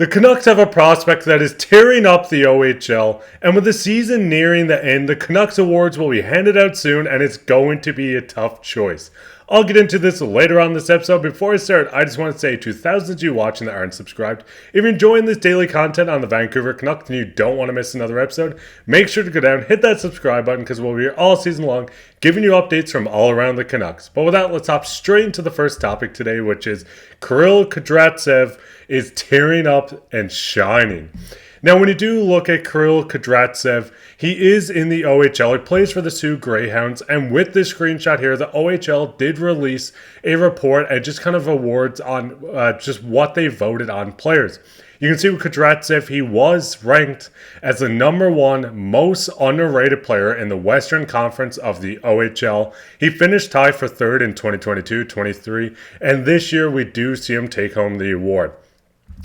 The Canucks have a prospect that is tearing up the OHL, and with the season nearing the end, the Canucks awards will be handed out soon, and it's going to be a tough choice. I'll get into this later on this episode. Before I start, I just want to say to thousands of you watching that aren't subscribed, if you're enjoying this daily content on the Vancouver Canucks and you don't want to miss another episode, make sure to go down, hit that subscribe button because we'll be here all season long, giving you updates from all around the Canucks. But with that, let's hop straight into the first topic today, which is Kirill Kudryavtsev is tearing up and shining. Now, when you do look at Kirill Kudryavtsev, he is in the OHL. He plays for the Sioux Greyhounds. And with this screenshot here, the OHL did release a report and just kind of awards on just what they voted on players. You can see with Kudryavtsev, he was ranked as the #1 most underrated player in the Western Conference of the OHL. He finished tied for third in 2022-23. And this year, we do see him take home the award.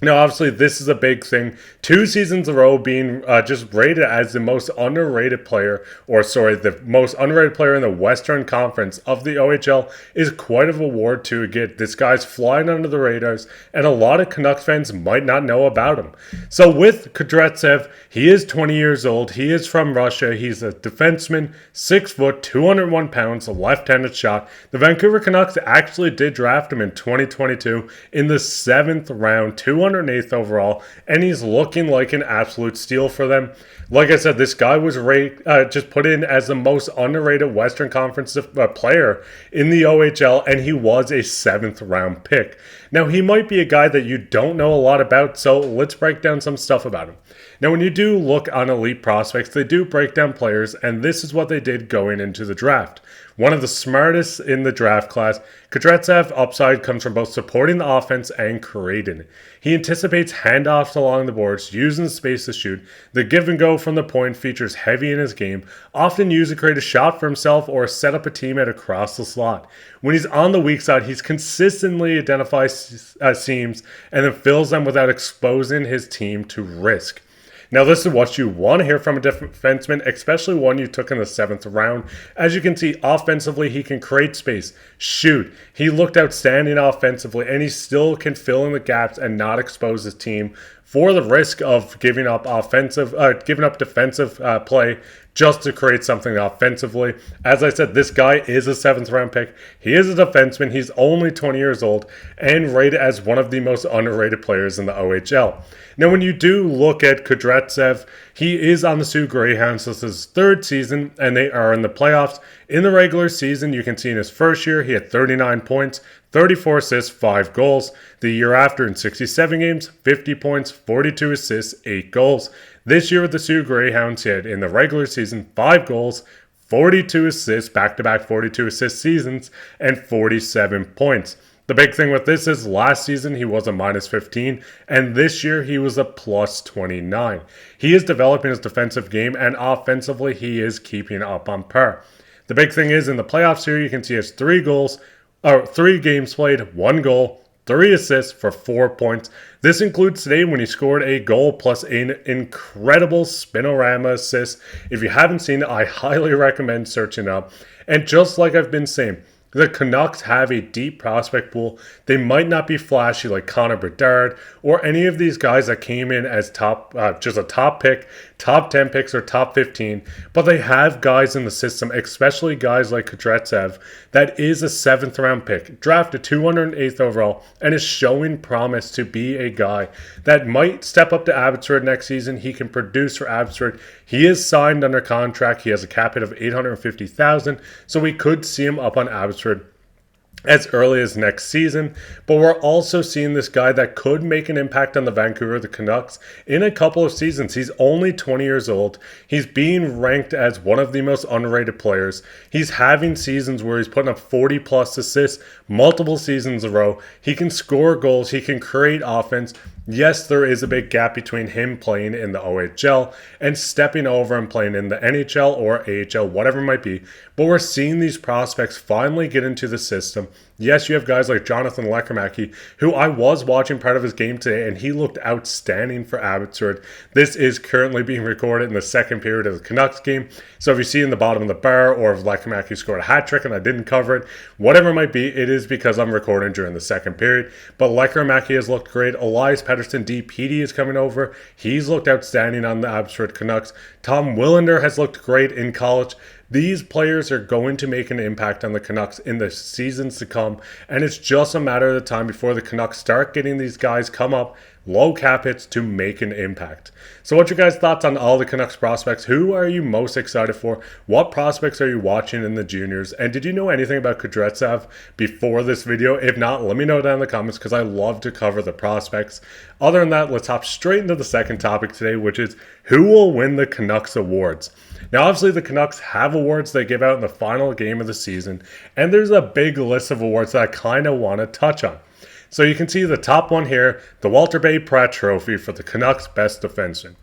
Now, obviously, this is a big thing. 2 seasons in a row being just rated as the most underrated player, the most underrated player in the Western Conference of the OHL is quite an award to get. This guy's flying under the radars, and a lot of Canucks fans might not know about him. So with Kudryavtsev, he is 20 years old. He is from Russia. He's a defenseman, 6 foot, 201 pounds, a left-handed shot. The Vancouver Canucks actually did draft him in 2022 in the 7th round, 208th overall, and he's looking like an absolute steal for them. Like I said, this guy was just put in as the most underrated Western Conference player in the OHL, and he was a 7th round pick. Now, he might be a guy that you don't know a lot about, so let's break down some stuff about him. Now, when you do look on Elite Prospects, they do break down players, and this is what they did going into the draft. One of the smartest in the draft class, Kudryavtsev's upside comes from both supporting the offense and creating it. He anticipates handoffs along the boards, using the space to shoot. The give and go from the point features heavy in his game, often used to create a shot for himself or set up a teammate across the slot. When he's on the weak side, he's consistently identifies seams and then fills them without exposing his team to risk. Now, this is what you want to hear from a defenseman, especially one you took in the 7th round. As you can see, offensively, he can create space, shoot. He looked outstanding offensively, and he still can fill in the gaps and not expose his team for the risk of giving up defensive play just to create something offensively. As I said, this guy is a 7th round pick. He is a defenseman. He's only 20 years old and rated as one of the most underrated players in the OHL. Now, when you do look at Kudryavtsev, he is on the Sioux Greyhounds. This is his 3rd season, and they are in the playoffs. In the regular season, you can see in his first year, he had 39 points, 34 assists, 5 goals. The year after, in 67 games, 50 points, 42 assists, 8 goals. This year with the Sioux Greyhounds, he had in the regular season 5 goals, 42 assists, back-to-back 42 assist seasons, and 47 points. The big thing with this is last season he was a -15, and this year he was a +29. He is developing his defensive game, and offensively he is keeping up on par. The big thing is in the playoffs here, you can see he has 3 games played, 1 goal, 3 assists for 4 points. This includes today when he scored a goal plus an incredible spinorama assist. If you haven't seen it, I highly recommend searching it up. And just like I've been saying, the Canucks have a deep prospect pool. They might not be flashy like Connor Bedard or any of these guys that came in as just a top pick, top 10 picks or top 15, but they have guys in the system, especially guys like Kudryavtsev, that is a 7th round pick, drafted 208th overall, and is showing promise to be a guy that might step up to Abbotsford next season. He can produce for Abbotsford. He is signed under contract. He has a cap hit of $850,000, so we could see him up on Abbotsford as early as next season. But we're also seeing this guy that could make an impact on the Vancouver Canucks in a couple of seasons. He's only 20 years old. He's being ranked as one of the most underrated players. He's having seasons where he's putting up 40 plus assists multiple seasons in a row. He can score goals. He can create offense. Yes, there is a big gap between him playing in the OHL and stepping over and playing in the NHL or AHL, whatever it might be. But we're seeing these prospects finally get into the system. Yes, you have guys like Jonathan Lekkerimäki, who I was watching part of his game today, and he looked outstanding for Abbotsford. This is currently being recorded in the 2nd period of the Canucks game. So if you see in the bottom of the bar, or if Lekkerimäki scored a hat trick and I didn't cover it, whatever it might be, it is because I'm recording during the 2nd period. But Lekkerimäki has looked great. Elias Pettersson. D. is coming over. He's looked outstanding on the Abbotsford Canucks. Tom Willander has looked great in college. These players are going to make an impact on the Canucks in the seasons to come, and it's just a matter of the time before the Canucks start getting these guys come up, low cap hits to make an impact. So what's your guys' thoughts on all the Canucks prospects? Who are you most excited for? What prospects are you watching in the juniors? And did you know anything about Kudryavtsev before this video? If not, let me know down in the comments because I love to cover the prospects. Other than that, let's hop straight into the second topic today, which is who will win the Canucks awards. Now, obviously, the Canucks have awards they give out in the final game of the season, and there's a big list of awards that I kind of want to touch on. So you can see the top one here, the Walter Bay Pratt Trophy for the Canucks Best Defenseman.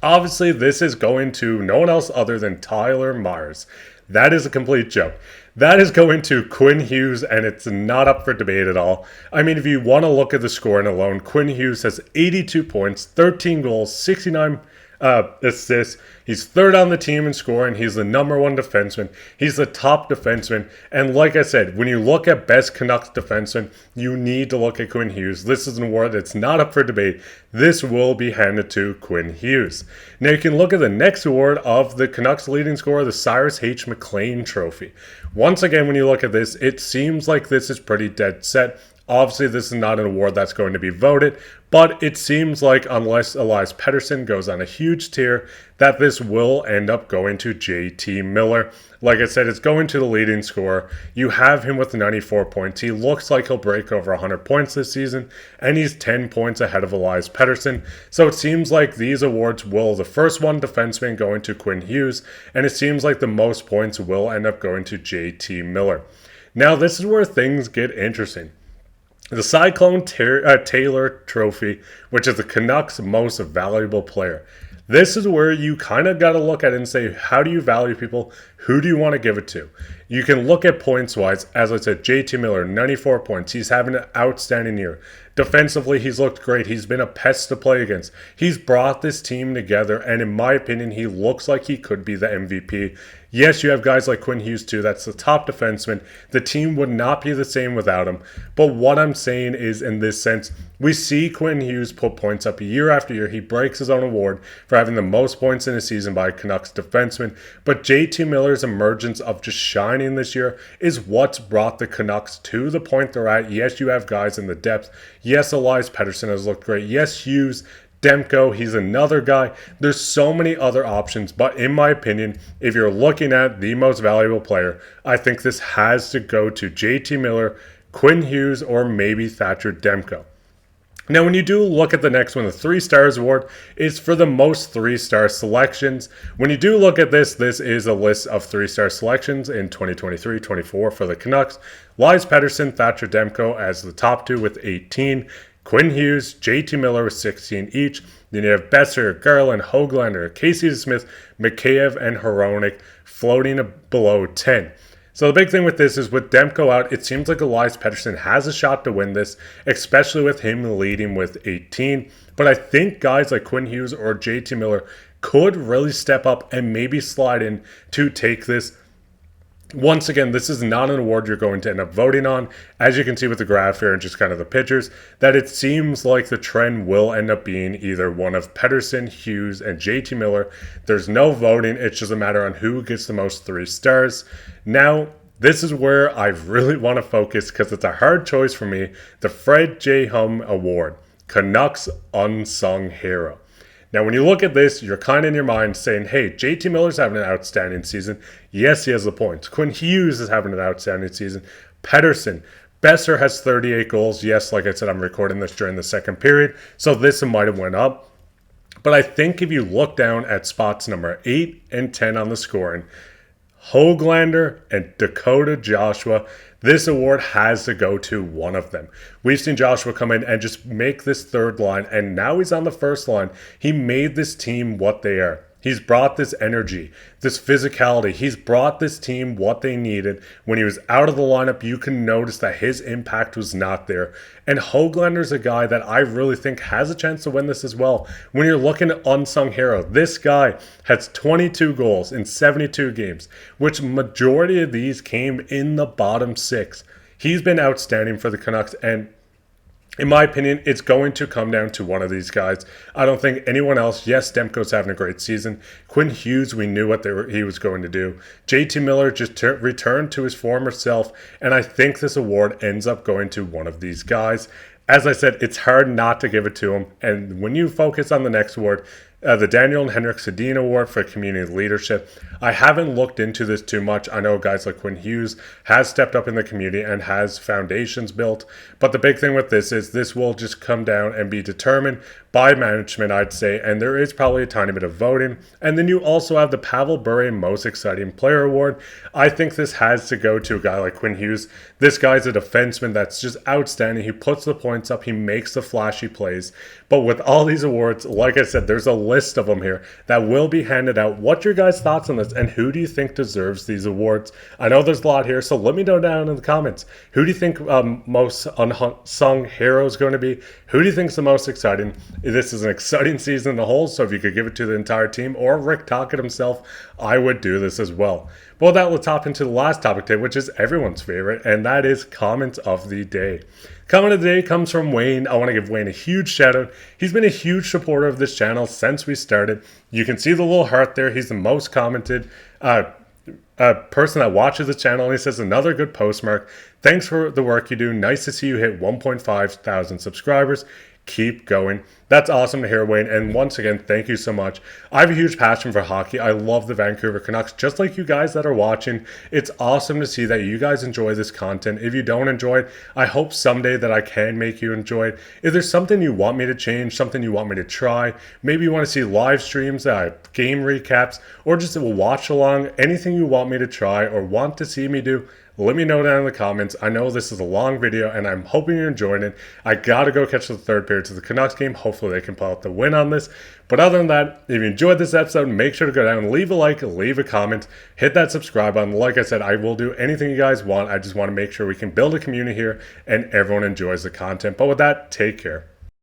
Obviously, this is going to no one else other than Tyler Myers. That is a complete joke. That is going to Quinn Hughes, and it's not up for debate at all. I mean, if you want to look at the scoring alone, Quinn Hughes has 82 points, 13 goals, 69 assists. He's third on the team in scoring. He's the number one defenseman. He's the top defenseman. And like I said, when you look at best Canucks defenseman, you need to look at Quinn Hughes. This is an award that's not up for debate. This will be handed to Quinn Hughes. Now you can look at the next award of the Canucks leading scorer, the Cyrus H. McLean Trophy. Once again, when you look at this, it seems like this is pretty dead set. Obviously, this is not an award that's going to be voted, but it seems like unless Elias Pettersson goes on a huge tear, that this will end up going to JT Miller. Like I said, it's going to the leading scorer. You have him with 94 points. He looks like he'll break over 100 points this season, and he's 10 points ahead of Elias Pettersson. So it seems like these awards will, the first one, defenseman, going to Quinn Hughes, and it seems like the most points will end up going to JT Miller. Now, this is where things get interesting. The Cyclone Taylor Trophy, which is the Canucks' most valuable player. This is where you kind of got to look at it and say, how do you value people? Who do you want to give it to? You can look at points-wise. As I said, JT Miller, 94 points. He's having an outstanding year. Defensively, he's looked great. He's been a pest to play against. He's brought this team together, and in my opinion, he looks like he could be the MVP. Yes, you have guys like Quinn Hughes too. That's the top defenseman. The team would not be the same without him. But what I'm saying is, in this sense, we see Quinn Hughes put points up year after year. He breaks his own award for having the most points in a season by a Canucks defenseman. But JT Miller's emergence of just shining this year is what's brought the Canucks to the point they're at. Yes, you have guys in the depth. Yes, Elias Pettersson has looked great. Yes, Hughes, Demko, he's another guy. There's so many other options, but in my opinion, if you're looking at the most valuable player, I think this has to go to JT Miller, Quinn Hughes, or maybe Thatcher Demko. Now, when you do look at the next one, the 3 Stars Award is for the most 3-star selections. When you do look at this, this is a list of 3-star selections in 2023-24 for the Canucks. Elias Pettersson, Thatcher Demko as the top 2 with 18. Quinn Hughes, JT Miller with 16 each. Then you have Boeser, Garland, Höglander, Casey Smith, Mikheyev, and Hronek floating below 10. So the big thing with this is with Demko out, it seems like Elias Pettersson has a shot to win this, especially with him leading with 18. But I think guys like Quinn Hughes or JT Miller could really step up and maybe slide in to take this. Once again, this is not an award you're going to end up voting on. As you can see with the graph here and just kind of the pictures, that it seems like the trend will end up being either one of Pettersson, Hughes, and JT Miller. There's no voting. It's just a matter on who gets the most 3 stars. Now, this is where I really want to focus because it's a hard choice for me. The Fred J. Hum Award, Canucks Unsung Hero. Now, when you look at this, you're kind of in your mind saying, hey, JT Miller's having an outstanding season. Yes, he has the points. Quinn Hughes is having an outstanding season. Pettersson. Boeser has 38 goals. Yes, like I said, I'm recording this during the second period, so this might have went up. But I think if you look down at spots number 8 and 10 on the scoring, Höglander and Dakota Joshua, this award has to go to one of them. We've seen Joshua come in and just make this third line, and now he's on the first line. He made this team what they are. He's brought this energy, this physicality. He's brought this team what they needed. When he was out of the lineup, you can notice that his impact was not there. And Höglander's a guy that I really think has a chance to win this as well. When you're looking at unsung hero, this guy has 22 goals in 72 games, which majority of these came in the bottom 6. He's been outstanding for the Canucks, and In my opinion, it's going to come down to one of these guys. I don't think anyone else. Yes, Demko's having a great season. Quinn Hughes, we knew what he was going to do. JT Miller just returned to his former self, and I think this award ends up going to one of these guys. As I said, it's hard not to give it to him. And when you focus on the next award, the Daniel and Henrik Sedin Award for Community Leadership, I haven't looked into this too much. I know guys like Quinn Hughes has stepped up in the community and has foundations built. But the big thing with this is this will just come down and be determined by management, I'd say. And there is probably a tiny bit of voting. And then you also have the Pavel Bure Most Exciting Player Award. I think this has to go to a guy like Quinn Hughes. This guy's a defenseman that's just outstanding. He puts the points up. He makes the flashy plays. But with all these awards, like I said, there's a list of them here that will be handed out. What's your guys' thoughts on this, and who do you think deserves these awards? I know there's a lot here, so let me know down in the comments. Who do you think most unsung hero is going to be? Who do you think is the most exciting? This is an exciting season in the whole, so if you could give it to the entire team or Rick Tocchet himself, I would do this as well. But with that, let's hop into the last topic today, which is everyone's favorite, and that is comment of the day. Comment of the day comes from Wayne. I want to give Wayne a huge shout out. He's been a huge supporter of this channel since we started. You can see the little heart there. He's the most commented person that watches the channel, and he says, another good postmark. Thanks for the work you do. Nice to see you hit 1.5 thousand subscribers. Keep going. That's awesome to hear, Wayne. And once again, thank you so much. I have a huge passion for hockey. I love the Vancouver Canucks, just like you guys that are watching. It's awesome to see that you guys enjoy this content. If you don't enjoy it, I hope someday that I can make you enjoy it. If there's something you want me to change, something you want me to try, maybe you want to see live streams, game recaps, or just a watch along, anything you want me to try or want to see me do, let me know down in the comments. I know this is a long video, and I'm hoping you're enjoying it. I got to go catch the third period to the Canucks game. Hopefully they can pull out the win on this. But other than that, if you enjoyed this episode, make sure to go down and leave a like, leave a comment, hit that subscribe button. Like I said, I will do anything you guys want. I just want to make sure we can build a community here and everyone enjoys the content. But with that, take care.